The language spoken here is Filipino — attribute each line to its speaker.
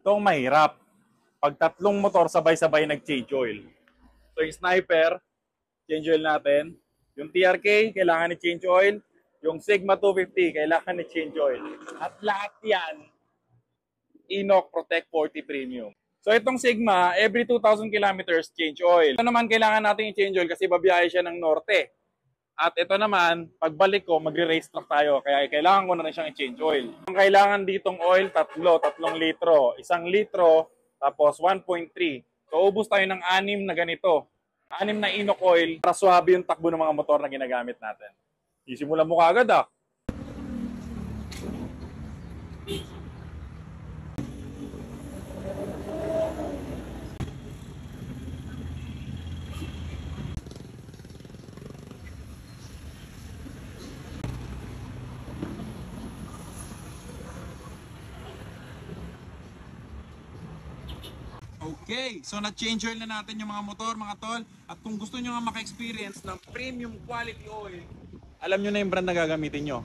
Speaker 1: Ito ang mahirap. Pag tatlong motor sabay-sabay nag-change oil. So yung Sniper, change oil natin. Yung TRK, kailangan ni-change oil. Yung Sigma 250, kailangan ni-change oil. At lahat yan, Inox Protect 40 Premium. So itong Sigma, every 2,000 kilometers, change oil. Ito naman, kailangan natin i-change oil kasi babiyahe siya ng norte. At ito naman, pagbalik ko, magre-racetrack tayo. Kaya kailangan ko na rin siyang i-change oil. Ang kailangan ditong oil, tatlong litro. 1 litro, tapos 1.3. So ubus tayo ng 6 na ganito. 6 na Inox oil para swabe yung takbo ng mga motor na ginagamit natin. Isimulan mo kagad ah. Okay, so na-change oil na natin yung mga motor, mga tol. At kung gusto nyo nga maka-experience ng premium quality oil, alam nyo na yung brand na gagamitin nyo.